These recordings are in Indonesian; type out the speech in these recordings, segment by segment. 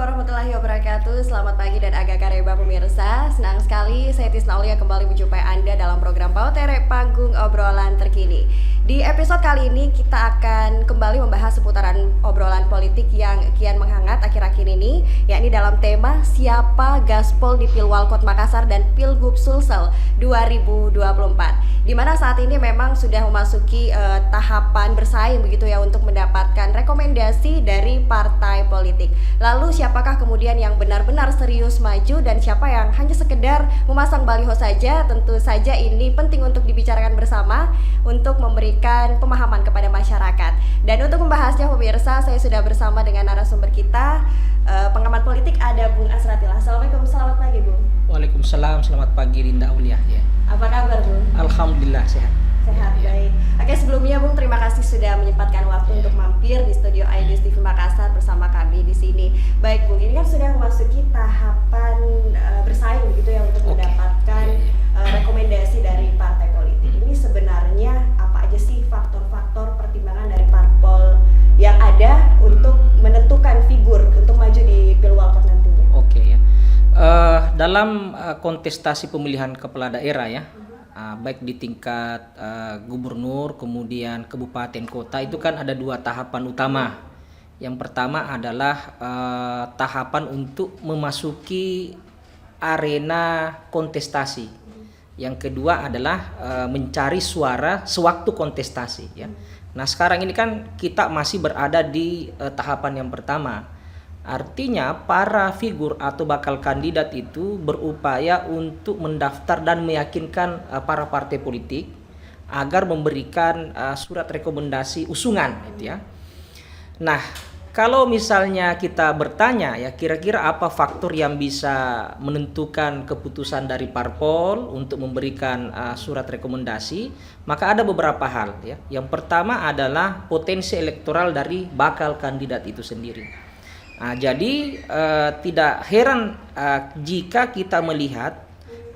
warahmatullahi wabarakatuh. Selamat pagi dan agak kareba pemirsa. Senang sekali saya Tisna Aulia kembali menjumpai Anda dalam program Pautere Panggung Obrolan Terkini. Di episode kali ini kita akan kembali membahas seputaran obrolan politik yang kian menghangat akhir-akhir ini, yakni dalam tema siapa gaspol di Pilwalkot Makassar dan Pilgub Sulsel 2024. Di mana saat ini memang sudah memasuki tahapan bersaing begitu ya untuk mendapatkan rekomendasi dari partai politik. Lalu siapakah kemudian yang benar-benar serius maju dan siapa yang hanya sekedar memasang baliho saja? Tentu saja ini penting untuk dibicarakan bersama untuk memberikan pemahaman kepada masyarakat. Dan untuk membahasnya pemirsa, saya sudah bersama dengan narasumber kita, pengamat politik ada Bung Asratillah. Assalamualaikum, selamat pagi Bung. Waalaikumsalam, selamat pagi Rinda Aulia ya. Apa kabar Bung? Alhamdulillah sehat. Sehat, baik. Oke, sebelumnya Bung, terima kasih sudah menyempatkan waktu untuk mampir di studio IDS TV Makassar bersama kami di sini. Baik Bung, ini kan sudah memasuki tahapan bersaing begitu ya untuk mendapatkan rekomendasi dari partai politik. Ini sebenarnya apa aja sih faktor-faktor pertimbangan dari parpol yang ada untuk menentukan figur untuk maju di Pilwalkot nantinya? Oke ya. Dalam kontestasi pemilihan kepala daerah ya, baik di tingkat gubernur, kemudian kabupaten kota, itu kan ada dua tahapan utama. Yang pertama adalah tahapan untuk memasuki arena kontestasi. Yang kedua adalah mencari suara sewaktu kontestasi ya. Nah, sekarang ini kan kita masih berada di tahapan yang pertama. Artinya para figur atau bakal kandidat itu berupaya untuk mendaftar dan meyakinkan para partai politik agar memberikan surat rekomendasi usungan gitu ya. Nah, kalau misalnya kita bertanya ya, kira-kira apa faktor yang bisa menentukan keputusan dari parpol untuk memberikan surat rekomendasi, maka ada beberapa hal ya. Yang pertama adalah potensi elektoral dari bakal kandidat itu sendiri. Jadi tidak heran jika kita melihat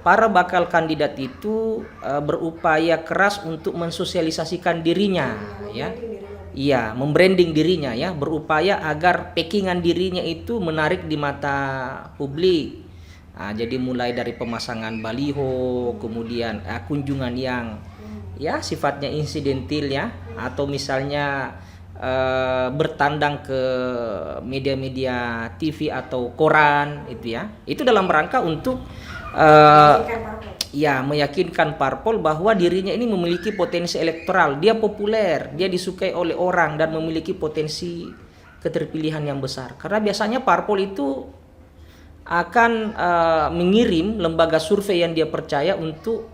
para bakal kandidat itu berupaya keras untuk mensosialisasikan dirinya ya. Iya, membranding dirinya ya, berupaya agar packingan dirinya itu menarik di mata publik. Jadi mulai dari pemasangan baliho, kemudian kunjungan yang ya sifatnya insidentil ya, atau misalnya bertandang ke media-media TV atau koran itu ya. Itu dalam rangka untuk meyakinkan parpol bahwa dirinya ini memiliki potensi elektoral, dia populer, dia disukai oleh orang dan memiliki potensi keterpilihan yang besar. Karena biasanya parpol itu akan mengirim lembaga survei yang dia percaya untuk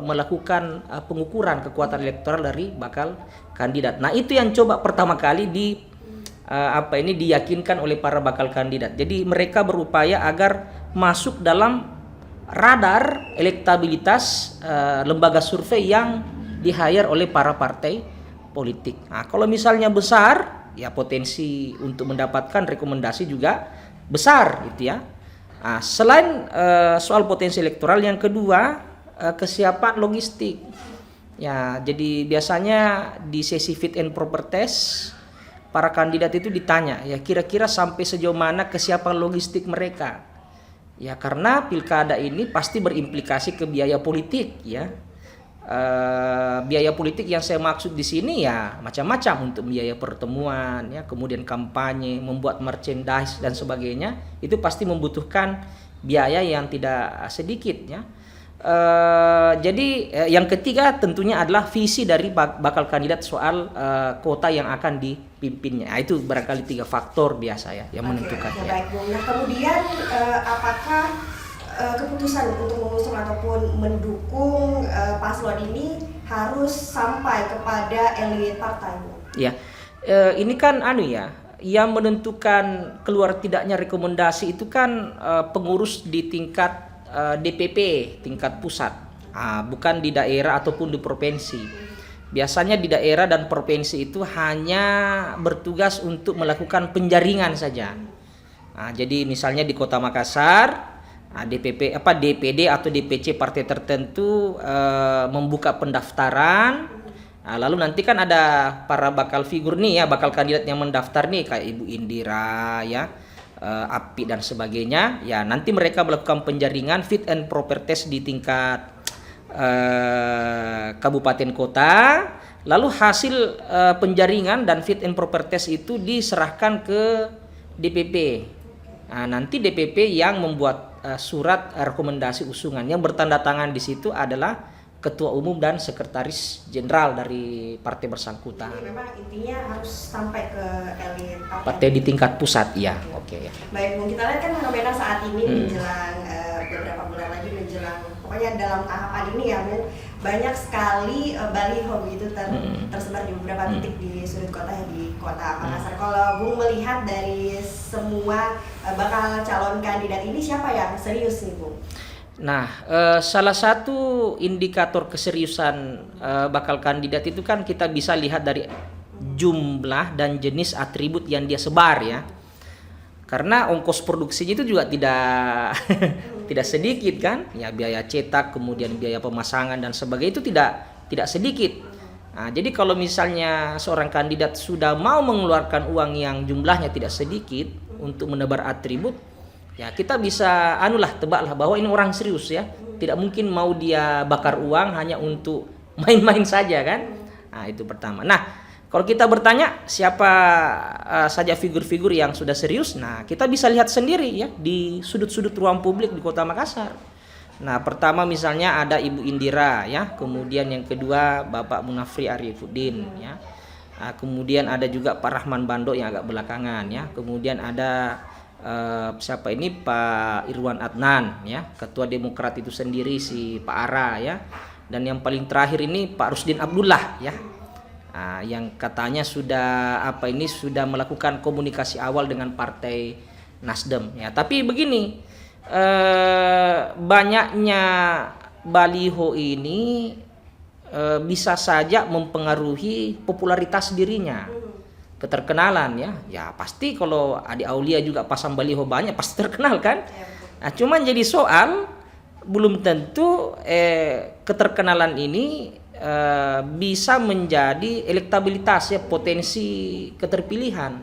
melakukan pengukuran kekuatan elektoral dari bakal kandidat. Nah, itu yang coba pertama kali diyakinkan oleh para bakal kandidat. Jadi mereka berupaya agar masuk dalam radar elektabilitas lembaga survei yang di-hire oleh para partai politik. Nah, kalau misalnya besar, ya potensi untuk mendapatkan rekomendasi juga besar gitu ya. Nah, selain soal potensi elektoral, yang kedua kesiapan logistik. Ya, jadi biasanya di sesi fit and proper test para kandidat itu ditanya ya kira-kira sampai sejauh mana kesiapan logistik mereka. Ya, karena pilkada ini pasti berimplikasi ke biaya politik ya. Biaya politik yang saya maksud di sini ya macam-macam, untuk biaya pertemuan ya, kemudian kampanye, membuat merchandise dan sebagainya. Itu pasti membutuhkan biaya yang tidak sedikit ya. Jadi yang ketiga tentunya adalah visi dari bakal kandidat soal kota yang akan dipimpinnya. Nah, itu barangkali 3 faktor biasa ya yang menentukan. Ya. Baik, Bung. Nah, kemudian apakah keputusan untuk mengusung ataupun mendukung paslon ini harus sampai kepada elit partai? Ya, ini kan yang menentukan keluar tidaknya rekomendasi itu kan pengurus di tingkat DPP tingkat pusat, bukan di daerah ataupun di provinsi. Biasanya di daerah dan provinsi itu hanya bertugas untuk melakukan penjaringan saja. Jadi misalnya di Kota Makassar, DPD atau DPC partai tertentu membuka pendaftaran. Lalu nanti kan ada para bakal figur nih ya, bakal kandidat yang mendaftar nih kayak Ibu Indira ya, API dan sebagainya. Ya nanti mereka melakukan penjaringan fit and proper test di tingkat kabupaten kota. Lalu hasil penjaringan dan fit and proper test itu diserahkan ke DPP. Nah, nanti DPP yang membuat surat rekomendasi usungan, yang bertanda tangan di situ adalah Ketua Umum dan Sekretaris Jenderal dari partai bersangkutan. Jadi memang intinya harus sampai ke elit partai di tingkat pusat, ya. Oke. Baik, Bung, kita lihat kan fenomena saat ini menjelang beberapa bulan lagi menjelang, pokoknya dalam tahapan ini ya, Bung, banyak sekali baliho begitu tersebar di beberapa titik di sudut kota di kota Makassar. Kalau Bung melihat dari semua bakal calon kandidat ini, siapa yang serius nih, Bung? Nah, salah satu indikator keseriusan bakal kandidat itu kan kita bisa lihat dari jumlah dan jenis atribut yang dia sebar, ya. Karena ongkos produksinya itu juga tidak sedikit kan, ya, biaya cetak, kemudian biaya pemasangan dan sebagainya itu tidak sedikit. Nah, jadi kalau misalnya seorang kandidat sudah mau mengeluarkan uang yang jumlahnya tidak sedikit untuk menebar atribut, ya kita bisa tebaklah bahwa ini orang serius, ya. Tidak mungkin mau dia bakar uang hanya untuk main-main saja kan. Nah, itu pertama. Nah, kalau kita bertanya siapa saja figur-figur yang sudah serius, nah kita bisa lihat sendiri, ya, di sudut-sudut ruang publik di Kota Makassar. Nah, pertama misalnya ada Ibu Indira, ya, kemudian yang kedua Bapak Munafri Ariefuddin, ya. Nah, kemudian ada juga Pak Rahman Bando yang agak belakangan, ya. Kemudian ada siapa ini, Pak Irwan Adnan, ya, Ketua Demokrat itu sendiri si Pak Ara, ya. Dan yang paling terakhir ini Pak Rusdin Abdullah, ya. Nah, yang katanya sudah melakukan komunikasi awal dengan Partai Nasdem, ya. Tapi begini, banyaknya baliho ini bisa saja mempengaruhi popularitas dirinya, keterkenalan, ya. Ya pasti kalau Adi Aulia juga pasang baliho banyak pasti terkenal kan. Nah, cuman jadi soal belum tentu keterkenalan ini bisa menjadi elektabilitas, ya, potensi keterpilihan.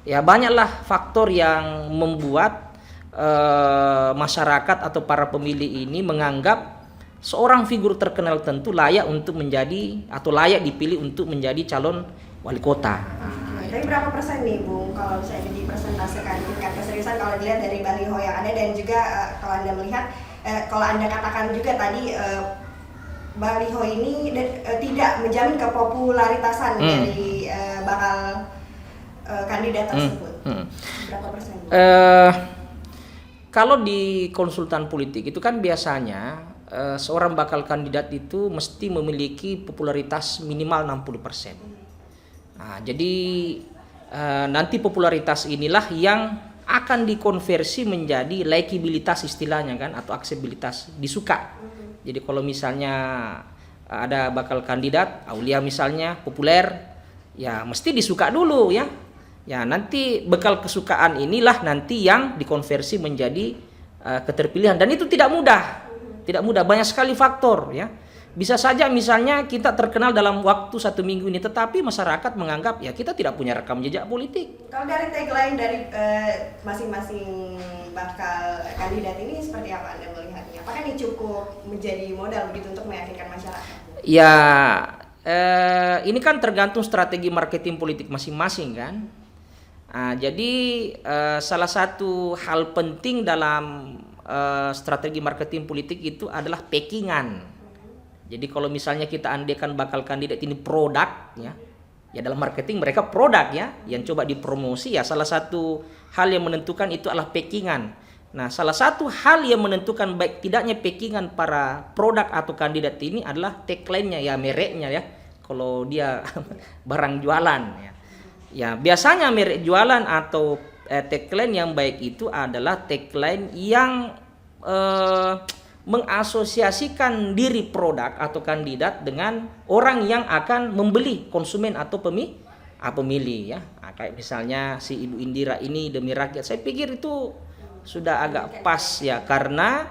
Ya banyaklah faktor yang membuat masyarakat atau para pemilih ini menganggap seorang figur terkenal tentu layak untuk menjadi atau layak dipilih untuk menjadi calon wali kota. Tapi berapa persen nih, Bung, kalau misalnya dipresentasikan tingkat keseriusan kalau dilihat dari baliho yang ada, dan juga kalau Anda melihat, kalau Anda katakan juga tadi baliho ini tidak menjamin kepopularitasan dari bakal kandidat tersebut. Berapa persen? Kalau di konsultan politik itu kan biasanya seorang bakal kandidat itu mesti memiliki popularitas minimal 60%. Nah, jadi nanti popularitas inilah yang akan dikonversi menjadi likabilitas istilahnya kan, atau akseptabilitas, disuka. Jadi kalau misalnya ada bakal kandidat Aulia misalnya populer, ya mesti disuka dulu, ya. Ya nanti bekal kesukaan inilah nanti yang dikonversi menjadi keterpilihan, dan itu tidak mudah. Tidak mudah, banyak sekali faktor, ya. Bisa saja misalnya kita terkenal dalam waktu 1 minggu ini, tetapi masyarakat menganggap ya kita tidak punya rekam jejak politik. Kalau dari tagline dari masing-masing bakal kandidat ini seperti apa Anda melihatnya? Apakah ini cukup menjadi modal begitu untuk meyakinkan masyarakat? Ya, ini kan tergantung strategi marketing politik masing-masing kan. Jadi salah satu hal penting dalam strategi marketing politik itu adalah packingan. Jadi kalau misalnya kita andaikan bakal kandidat ini produk, ya dalam marketing mereka produk, ya, yang coba dipromosi, ya salah satu hal yang menentukan itu adalah packingan. Nah, salah satu hal yang menentukan baik tidaknya packingan para produk atau kandidat ini adalah tagline-nya, ya, mereknya, ya. Kalau dia barang jualan, ya. Ya, biasanya merek jualan atau tagline yang baik itu adalah tagline yang mengasosiasikan diri produk atau kandidat dengan orang yang akan membeli, konsumen atau pemilih, ya. Nah, kayak misalnya si Ibu Indira ini demi rakyat, saya pikir itu sudah agak pas, ya, karena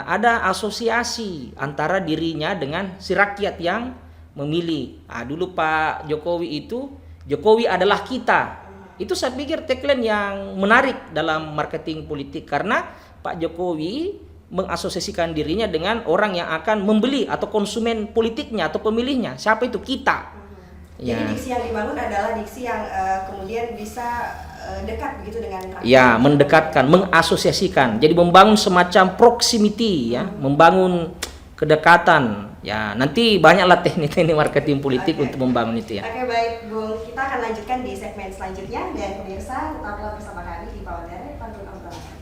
ada asosiasi antara dirinya dengan si rakyat yang memilih. Dulu Pak Jokowi itu, Jokowi adalah kita, Itu saya pikir tagline yang menarik dalam marketing politik karena Pak Jokowi mengasosiasikan dirinya dengan orang yang akan membeli atau konsumen politiknya atau pemilihnya. Siapa itu? Kita. Jadi diksi yang dibangun adalah diksi yang kemudian bisa dekat begitu dengan rakyat. Ya, mendekatkan, mengasosiasikan. Jadi membangun semacam proximity ya, membangun kedekatan. Ya, nanti banyaklah teknik-teknik marketing politik untuk membangun itu ya. Oke, baik Bung. Kita akan lanjutkan di segmen selanjutnya dan pemirsa tetaplah bersama kami di Pautere Panggung Obrolan.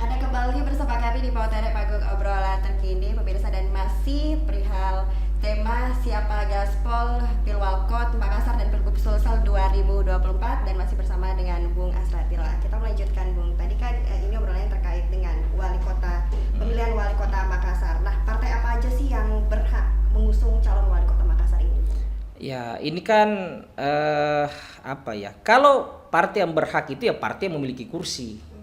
Anda kembali bersama kami di Pautere Panggung Obrolan Terkini, pemirsa, dan masih perihal tema siapa Gaspol Pilwalkot Makassar dan Pilgub Sulsel 2024 dan masih bersama dengan Bung Asratil. Kita melanjutkan Bung. Tadi kan ini obrolannya terkait dengan wali kota, pemilihan wali kota Makassar. Nah, partai apa aja sih yang berhak mengusung calon wali kota Makassar ini? Ya, ini kan apa ya? Kalau partai yang berhak itu ya partai yang memiliki kursi.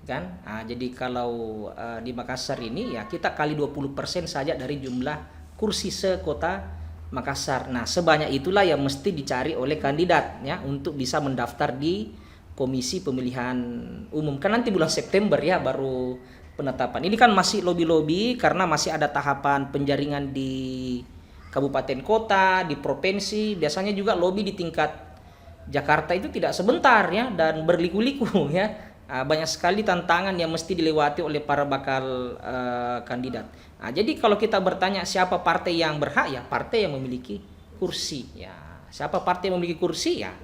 Kan? Nah, jadi kalau di Makassar ini ya kita kali 20% saja dari jumlah kursi sekota Makassar. Nah, sebanyak itulah yang mesti dicari oleh kandidat ya untuk bisa mendaftar di Komisi Pemilihan Umum. Kan nanti bulan September ya baru penetapan. Ini kan masih lobby-lobby karena masih ada tahapan penjaringan di kabupaten kota, di provinsi. Biasanya juga lobby di tingkat Jakarta itu tidak sebentar ya dan berliku-liku ya. Banyak sekali tantangan yang mesti dilewati oleh para bakal kandidat. Nah, jadi kalau kita bertanya siapa partai yang berhak, ya partai yang memiliki kursi. Ya, siapa partai yang memiliki kursi ya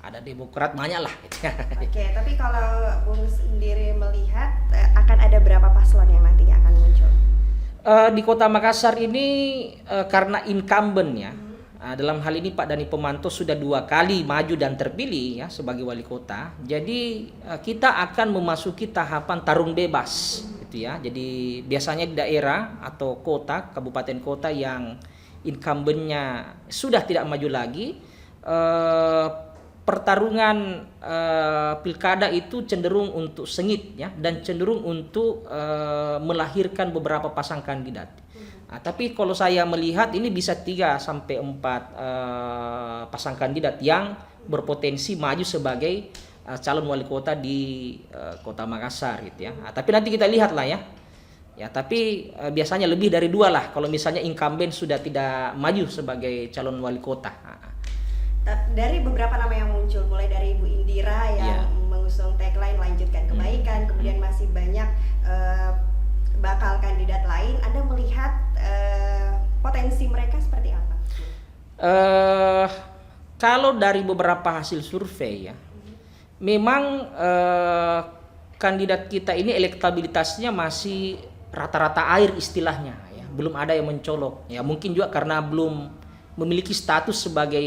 ada Demokrat banyak lah. Oke, tapi kalau Bung sendiri melihat akan ada berapa paslon yang nantinya akan muncul? Di Kota Makassar ini karena incumbent ya. Dalam hal ini Pak Dani Pomanto sudah 2 kali maju dan terpilih ya sebagai wali kota. Jadi kita akan memasuki tahapan tarung bebas gitu ya. Jadi biasanya di daerah atau kota, kabupaten kota yang incumbentnya sudah tidak maju lagi, pertarungan pilkada itu cenderung untuk sengit ya dan cenderung untuk melahirkan beberapa pasang kandidat. Nah, tapi kalau saya melihat ini bisa 3 sampai 4 pasang kandidat yang berpotensi maju sebagai calon wali kota di Kota Makassar gitu ya. Nah, tapi nanti kita lihat lah ya. Ya, tapi biasanya lebih dari 2 lah kalau misalnya incumbent sudah tidak maju sebagai calon wali kota. Dari beberapa nama yang muncul, mulai dari Ibu Indira yang mengusung tagline lanjutkan kebaikan, kemudian masih banyak bakal kandidat lain. Anda melihat potensi mereka seperti apa? Kalau dari beberapa hasil survei ya, memang kandidat kita ini elektabilitasnya masih rata-rata air istilahnya ya, belum ada yang mencolok ya, mungkin juga karena belum memiliki status sebagai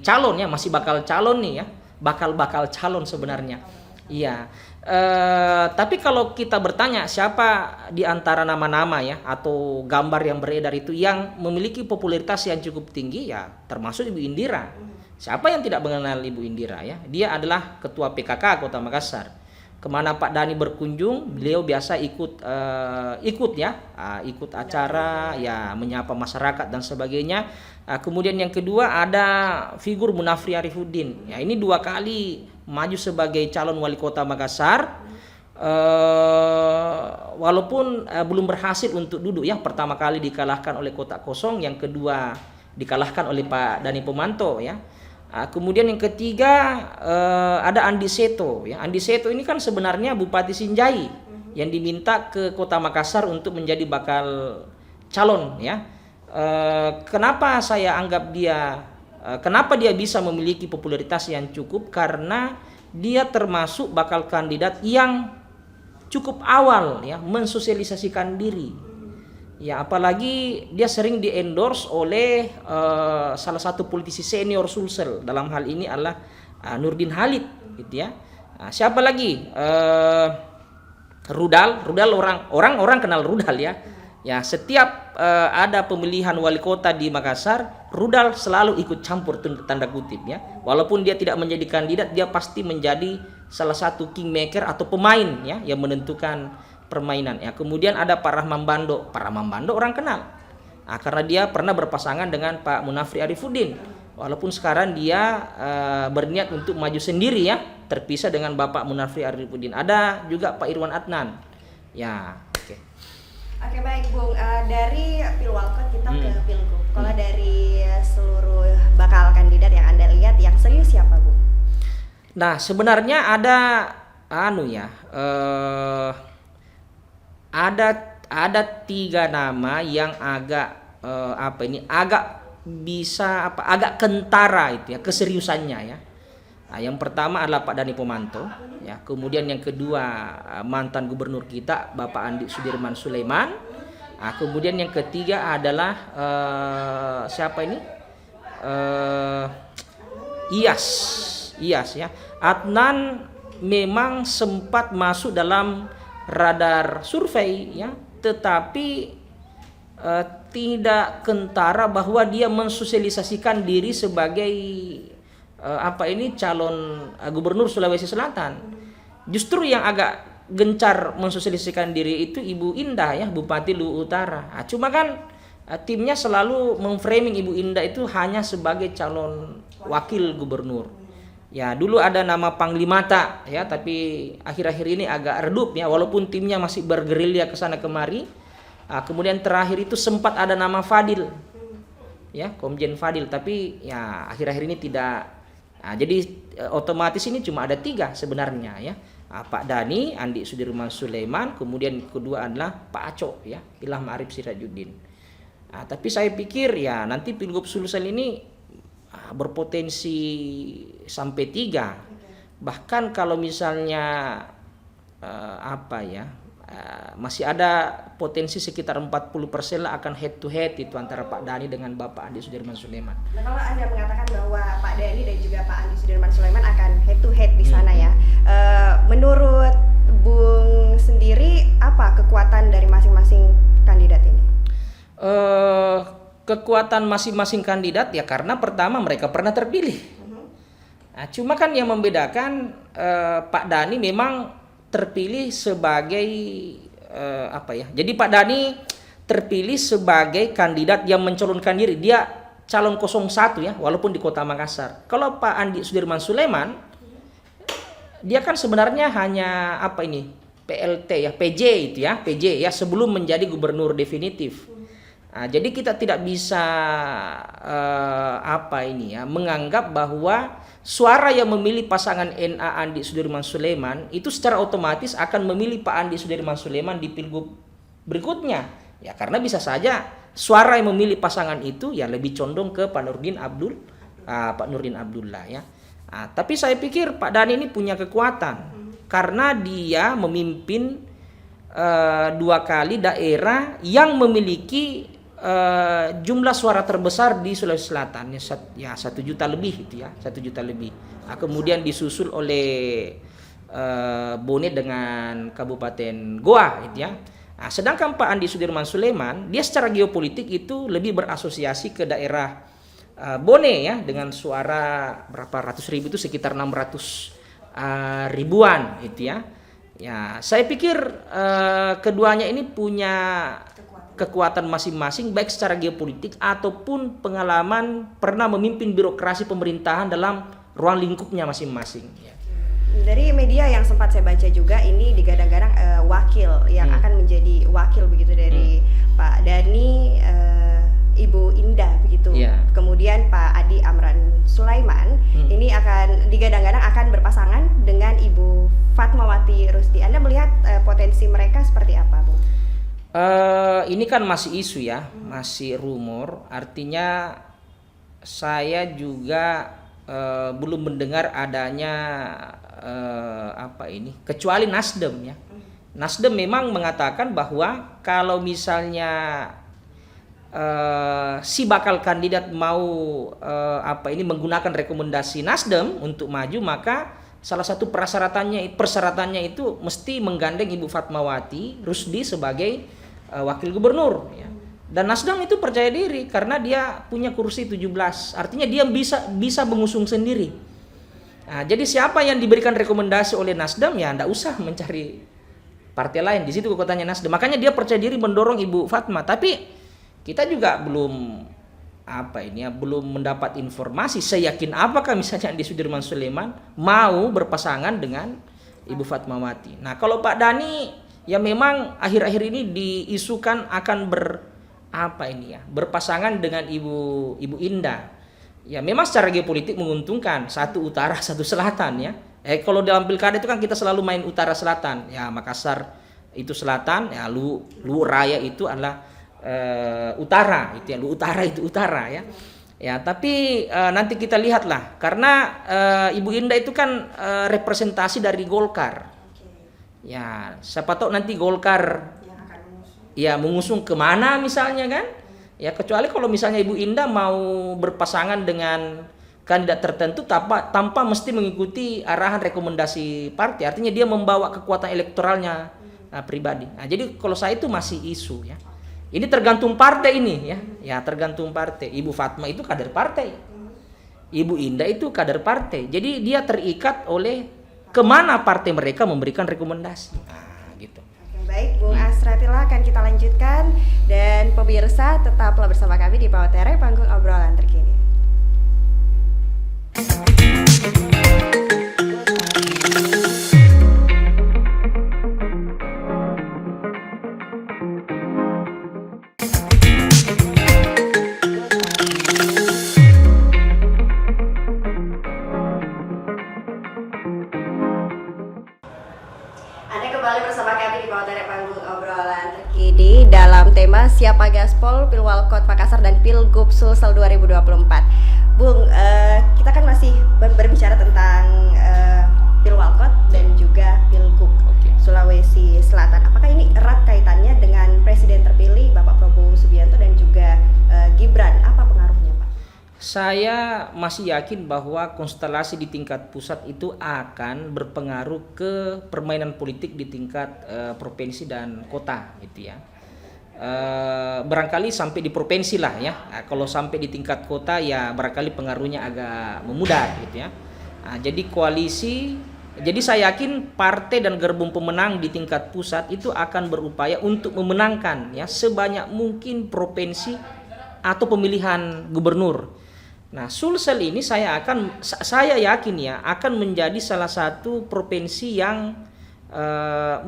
calon ya, masih bakal calon nih ya, bakal calon sebenarnya. Iya. Tapi kalau kita bertanya siapa di antara nama-nama ya atau gambar yang beredar itu yang memiliki popularitas yang cukup tinggi ya termasuk Ibu Indira. Siapa yang tidak mengenal Ibu Indira ya? Dia adalah Ketua PKK Kota Makassar. Kemana Pak Dani berkunjung, beliau biasa ikut acara ya, menyapa masyarakat dan sebagainya. Kemudian yang kedua ada figur Munafri Arifuddin. Ya, ini 2 kali maju sebagai calon wali kota Makassar. Walaupun belum berhasil untuk duduk ya, pertama kali dikalahkan oleh Kotak Kosong, yang kedua dikalahkan oleh Pak Dani Pomanto ya. Kemudian yang ketiga ada Andi Seto ya. Andi Seto ini kan sebenarnya Bupati Sinjai yang diminta ke Kota Makassar untuk menjadi bakal calon ya. Kenapa saya anggap kenapa dia bisa memiliki popularitas yang cukup? Karena dia termasuk bakal kandidat yang cukup awal ya mensosialisasikan diri. Ya, apalagi dia sering di-endorse oleh salah satu politisi senior Sulsel, dalam hal ini adalah Nurdin Halid gitu ya. Siapa lagi? Rudal orang kenal Rudal ya. Ya, setiap ada pemilihan wali kota di Makassar, Rudal selalu ikut campur tanda kutip ya. Walaupun dia tidak menjadi kandidat, dia pasti menjadi salah satu kingmaker atau pemain ya yang menentukan permainan ya. Kemudian ada Pak Rahman Bando. Pak Rahman Bando orang kenal. Nah, karena dia pernah berpasangan dengan Pak Munafri Arifuddin. Walaupun sekarang dia berniat untuk maju sendiri ya, terpisah dengan Bapak Munafri Arifuddin. Ada juga Pak Irwan Adnan. Ya, oke. Oke baik Bung, dari Pilwalkot kita ke Pilgub. Kalau dari seluruh bakal kandidat yang Anda lihat, yang serius siapa Bung? Nah sebenarnya ada ada 3 nama yang agak agak kentara itu ya keseriusannya ya. Nah, yang pertama adalah Pak Dani Pomanto ya, kemudian yang kedua mantan gubernur kita Bapak Andi Sudirman Sulaiman. Nah, kemudian yang ketiga adalah siapa ini? Iyas ya. Adnan memang sempat masuk dalam radar survei ya, tetapi tidak kentara bahwa dia mensosialisasikan diri sebagai calon gubernur Sulawesi Selatan. Justru yang agak gencar mensosialisasikan diri itu Ibu Indah ya, Bupati Luwu Utara. Nah, cuma kan timnya selalu memframing Ibu Indah itu hanya sebagai calon wakil gubernur. Ya, dulu ada nama Panglimata ya, tapi akhir-akhir ini agak redup ya, walaupun timnya masih bergerilya ke sana kemari. Nah, kemudian terakhir itu sempat ada nama Fadil. Ya, Komjen Fadil, tapi ya akhir-akhir ini tidak. Nah, jadi otomatis ini cuma ada 3 sebenarnya ya. Pak Dani, Andi Sudirman Sulaiman, kemudian kedua adalah Pak Aco ya, Ilham Arif Sirajuddin. Nah, tapi saya pikir ya nanti Pilgub Sulsel ini berpotensi sampai 3. Bahkan kalau misalnya masih ada potensi sekitar 40% lah akan head to head itu antara Pak Dani dengan Bapak Andi Sudirman Sulaiman. Nah, kalau Anda mengatakan bahwa Pak Dani dan juga Pak Andi Sudirman Sulaiman akan head to head di sana ya, menurut Bung sendiri apa kekuatan dari masing-masing kandidat ini? Kekuatan masing-masing kandidat ya karena pertama mereka pernah terpilih. Nah, cuma kan yang membedakan Pak Dani memang terpilih sebagai Jadi Pak Dani terpilih sebagai kandidat yang mencalonkan diri. Dia calon 01 ya, walaupun di Kota Makassar. Kalau Pak Andi Sudirman Sulaiman, dia kan sebenarnya hanya PLT ya, PJ itu ya, PJ ya sebelum menjadi gubernur definitif. Nah, jadi kita tidak bisa menganggap bahwa suara yang memilih pasangan NA Andi Sudirman Sulaiman itu secara otomatis akan memilih Pak Andi Sudirman Sulaiman di pilgub berikutnya. Ya karena bisa saja suara yang memilih pasangan itu ya lebih condong ke Pak Nurdin Abdullah ya. Nah, tapi saya pikir Pak Dani ini punya kekuatan karena dia memimpin 2 kali daerah yang memiliki jumlah suara terbesar di Sulawesi Selatan ya 1 juta lebih itu ya, 1 juta lebih. Nah, kemudian disusul oleh Bone dengan Kabupaten Goa gitu ya. Nah, sedangkan Pak Andi Sudirman Sulaiman dia secara geopolitik itu lebih berasosiasi ke daerah Bone ya dengan suara berapa ratus ribu itu sekitar 600 ribuan gitu ya. Ya, saya pikir keduanya ini punya kekuatan masing-masing baik secara geopolitik ataupun pengalaman pernah memimpin birokrasi pemerintahan dalam ruang lingkupnya masing-masing ya. Dari media yang sempat saya baca juga ini digadang-gadang wakil yang akan menjadi wakil begitu dari Pak Dani, Ibu Indah begitu. Kemudian Pak Adi Amran Sulaiman ini akan digadang-gadang akan berpasangan dengan Ibu Fatmawati Rusdi. Anda melihat potensi mereka seperti apa, Bu? Ini kan masih isu ya, masih rumor. Artinya saya juga belum mendengar adanya kecuali Nasdem ya. Nasdem memang mengatakan bahwa kalau misalnya si bakal kandidat mau menggunakan rekomendasi Nasdem untuk maju, maka salah satu persyaratannya itu mesti menggandeng Ibu Fatmawati Rusdi sebagai wakil gubernur ya. Dan Nasdem itu percaya diri karena dia punya kursi 17. Artinya dia bisa mengusung sendiri. Nah, jadi siapa yang diberikan rekomendasi oleh Nasdem ya enggak usah mencari partai lain. Di situ kekuatannya Nasdem. Makanya dia percaya diri mendorong Ibu Fatma. Tapi kita juga belum mendapat informasi seyakin apakah misalnya Andi Sudirman Sulaiman mau berpasangan dengan Ibu Fatmawati. Nah, kalau Pak Dhani ya memang akhir-akhir ini diisukan akan berpasangan dengan Ibu Indah. Ya memang secara geopolitik menguntungkan, satu utara satu selatan ya. Kalau dalam pilkada itu kan kita selalu main utara selatan. Ya Makassar itu selatan, ya Luwu Raya itu adalah utara, itu ya Luwu Utara itu utara ya. Ya tapi nanti kita lihatlah karena Ibu Indah itu kan representasi dari Golkar. Ya siapa tahu nanti Golkar ya mengusung kemana misalnya kan ya, kecuali kalau misalnya Ibu Indah mau berpasangan dengan kandidat tertentu tanpa mesti mengikuti arahan rekomendasi partai, artinya dia membawa kekuatan elektoralnya pribadi. Nah, jadi kalau saya itu masih isu ya, ini tergantung partai ini ya tergantung partai. Ibu Fatma itu kader partai, Ibu Indah itu kader partai, jadi dia terikat oleh kemana partai mereka memberikan rekomendasi. Nah, gitu. Baik, Bung Asratila akan kita lanjutkan dan pemirsa tetaplah bersama kami di Pautere Panggung Obrolan Terkini. Kembali bersama kami di Pautere Panggung Obrolan Terkini dalam tema Siapa Gaspol, Pilwalkot Makassar dan Pilgub Sulsel 2024. Bung, kita kan masih berbicara tentang Pilwalkot dan juga Pilgub Sulawesi Selatan. Apakah ini erat kaitannya dengan Presiden terpilih Bapak Prabowo Subianto dan juga Gibran? Apa pengaruhnya, Pak? Saya masih yakin bahwa konstelasi di tingkat pusat itu akan berpengaruh ke permainan politik di tingkat provinsi dan kota gitu ya. Barangkali sampai di provinsi lah ya. Nah, kalau sampai di tingkat kota ya barangkali pengaruhnya agak memudar gitu ya. Nah, jadi saya yakin partai dan gerbong pemenang di tingkat pusat itu akan berupaya untuk memenangkan ya sebanyak mungkin provinsi atau pemilihan gubernur. Nah, Sulsel ini saya yakin ya akan menjadi salah satu provinsi yang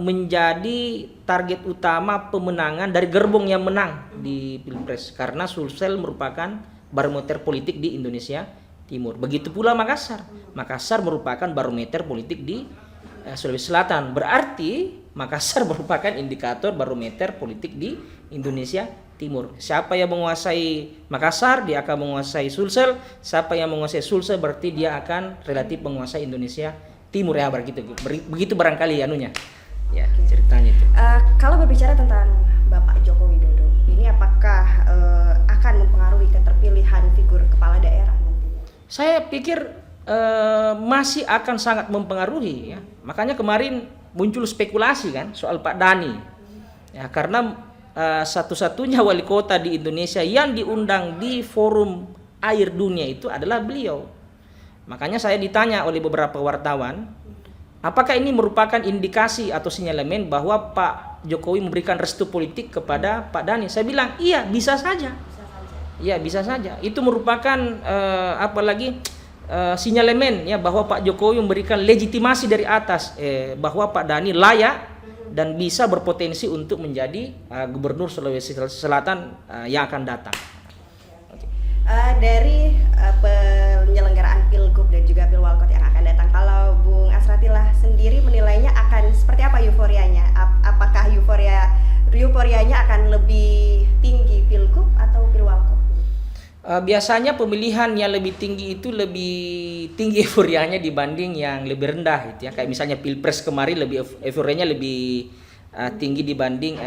menjadi target utama pemenangan dari gerbong yang menang di Pilpres, karena Sulsel merupakan barometer politik di Indonesia Timur. Begitu pula Makassar. Makassar merupakan barometer politik di Sulawesi Selatan. Berarti Makassar merupakan indikator barometer politik di Indonesia Timur. Siapa yang menguasai Makassar, dia akan menguasai Sulsel. Siapa yang menguasai Sulsel berarti dia akan relatif menguasai Indonesia Timur ya, begitu barangkali anunya. Ya, ceritanya itu. Kalau berbicara tentang Bapak Joko Widodo, ini apakah akan mempengaruhi keterpilihan figur kepala daerah nantinya? Saya pikir masih akan sangat mempengaruhi ya. Makanya kemarin muncul spekulasi kan soal Pak Dhani. Ya, karena satu-satunya wali kota di Indonesia yang diundang di forum air dunia itu adalah beliau. Makanya saya ditanya oleh beberapa wartawan, apakah ini merupakan indikasi atau sinyalemen bahwa Pak Jokowi memberikan restu politik kepada Pak Dhani? Saya bilang, iya, bisa saja. Iya, bisa saja. Itu merupakan sinyalemen ya bahwa Pak Jokowi memberikan legitimasi dari atas bahwa Pak Dhani layak dan bisa berpotensi untuk menjadi gubernur Sulawesi Selatan yang akan datang. Dari penyelenggaraan Pilgub dan juga Pilwalkot yang akan datang, kalau Bung Asratila sendiri menilainya akan seperti apa euforianya? Apakah euforianya akan lebih tinggi Pilgub atau Pilwalkot? Biasanya pemilihan yang lebih tinggi itu lebih tinggi euforianya dibanding yang lebih rendah gitu ya. Kayak misalnya Pilpres kemarin euforianya lebih tinggi dibanding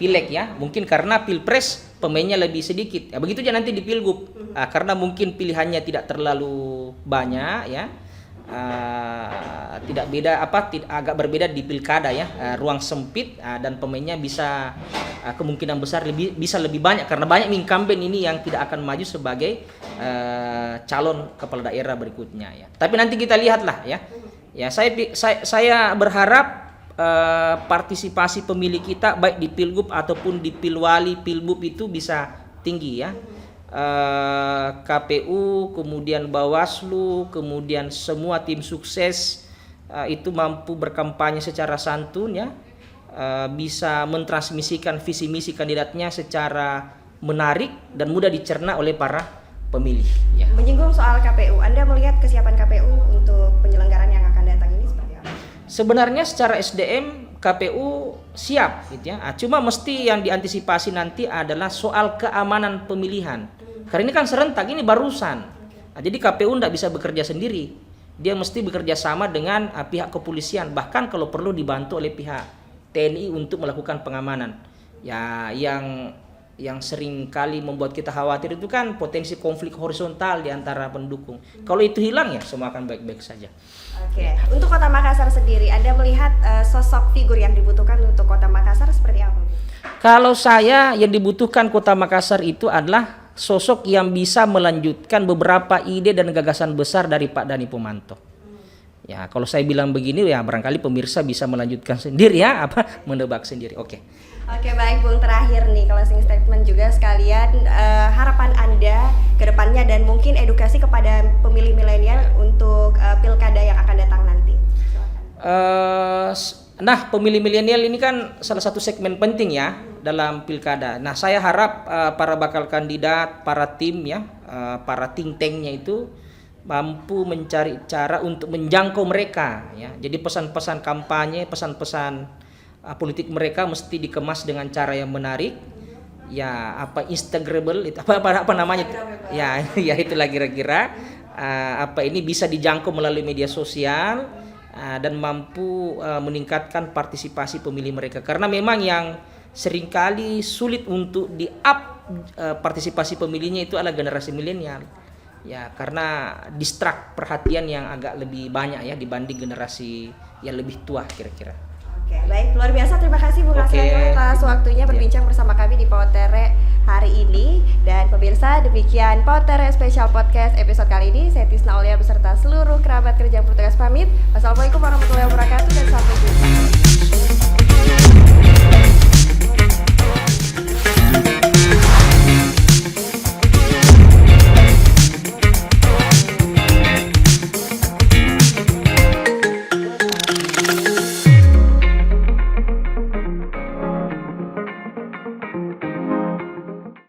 Pileg ya. Mungkin karena Pilpres pemainnya lebih sedikit. Ya, begitu aja nanti di Pilgub. Karena mungkin pilihannya tidak terlalu banyak ya. tidak beda agak berbeda di pilkada ya, ruang sempit dan pemainnya bisa kemungkinan besar bisa lebih banyak karena banyak incumbent ini yang tidak akan maju sebagai calon kepala daerah berikutnya ya. Tapi nanti kita lihatlah ya. Ya saya berharap partisipasi pemilih kita baik di Pilgub ataupun di Pilwali, Pilbub itu bisa tinggi ya. KPU, kemudian Bawaslu, kemudian semua tim sukses itu mampu berkampanye secara santun ya, bisa mentransmisikan visi misi kandidatnya secara menarik dan mudah dicerna oleh para pemilih ya. Menyinggung soal KPU, Anda melihat kesiapan KPU untuk penyelenggaraan yang akan datang ini seperti apa? Sebenarnya secara SDM KPU siap gitu ya. Cuma mesti yang diantisipasi nanti adalah soal keamanan pemilihan. Karena ini kan serentak, ini barusan. Jadi KPU tidak bisa bekerja sendiri. Dia mesti bekerja sama dengan pihak kepolisian, bahkan kalau perlu dibantu oleh pihak TNI untuk melakukan pengamanan. Ya, yang sering kali membuat kita khawatir itu kan potensi konflik horizontal di antara pendukung. Kalau itu hilang ya semua akan baik-baik saja. Oke, untuk Kota Makassar sendiri, Anda melihat sosok figur yang dibutuhkan untuk Kota Makassar seperti apa? Kalau saya yang dibutuhkan Kota Makassar itu adalah sosok yang bisa melanjutkan beberapa ide dan gagasan besar dari Pak Dhani Pomanto. Ya, kalau saya bilang begini ya barangkali pemirsa bisa melanjutkan sendiri ya, menebak sendiri. Oke, baik Bung, terakhir nih closing statement juga sekalian, harapan Anda ke depannya dan mungkin edukasi kepada pemilih milenial untuk pilkada yang akan datang nanti. Nah, pemilih milenial ini kan salah satu segmen penting ya dalam pilkada. Nah, saya harap para bakal kandidat, para tim ya, para think tanknya itu mampu mencari cara untuk menjangkau mereka ya. Jadi pesan-pesan kampanye, pesan-pesan politik mereka mesti dikemas dengan cara yang menarik. Ya, Instagramable itu apa namanya? Ya, ya itulah kira-kira ini bisa dijangkau melalui media sosial. Dan mampu meningkatkan partisipasi pemilih mereka karena memang yang seringkali sulit untuk di-up partisipasi pemilihnya itu adalah generasi milenial ya, karena distract perhatian yang agak lebih banyak ya dibanding generasi yang lebih tua kira-kira. Oke, baik, luar biasa, terima kasih Bung Asranio atas waktunya berbincang bersama kami di Pautere hari ini. Dan pemirsa, demikian Pautere Special Podcast episode kali ini. Saya Tisna Aulia beserta seluruh kerabat kerja bertugas pamit.